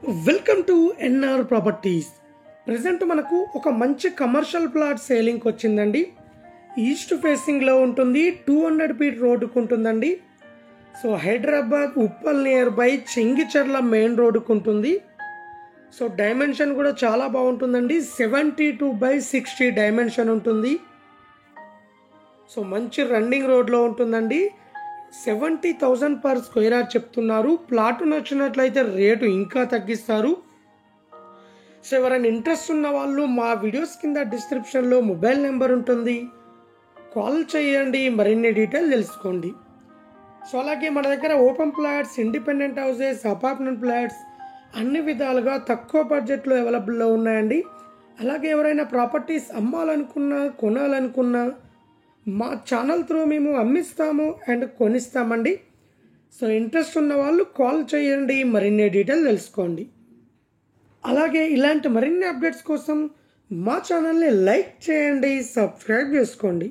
Welcome to NR properties. Present మనకు ఒక మంచి కమర్షియల్ ప్లాట్ సేలింగ్కి వచ్చిందండి. ఈస్ట్ ఫేసింగ్లో ఉంటుంది, 200 ఫీట్ రోడ్డుకు ఉంటుందండి. So Hyderabad Uppal near by Chengicherla main రోడ్డుకు ఉంటుంది. సో డైమెన్షన్ కూడా చాలా బాగుంటుందండి. 72/60 డైమెన్షన్ ఉంటుంది. సో మంచి రన్నింగ్ రోడ్లో ఉంటుందండి. 70,000 పర్ స్క్వేర్ యార్డ్ చెప్తున్నారు. ప్లాట్ నచ్చినట్లయితే రేటు ఇంకా తగ్గిస్తారు. సో ఎవరైనా ఇంట్రెస్ట్ ఉన్న వాళ్ళు మా వీడియోస్ కింద డిస్క్రిప్షన్లో మొబైల్ నెంబర్ ఉంటుంది, కాల్ చేయండి, మరిన్ని డీటెయిల్ తెలుసుకోండి. సో అలాగే మన దగ్గర open plots, independent houses, apartment plots అన్ని విధాలుగా తక్కువ బడ్జెట్లో అవైలబుల్లో ఉన్నాయండి. అలాగే ఎవరైనా ప్రాపర్టీస్ అమ్మాలనుకున్నా, కొనాలనుకున్నా మా ఛానల్ త్రూ మేము అమ్మిస్తాము అండ్ కొనిస్తామండి. సో ఇంట్రెస్ట్ ఉన్న వాళ్ళు కాల్ చేయండి, మరిన్ని డీటెయిల్ తెలుసుకోండి. అలాగే ఇలాంటి మరిన్ని అప్డేట్స్ కోసం మా ఛానల్ని లైక్ చేయండి, సబ్స్క్రైబ్ చేసుకోండి.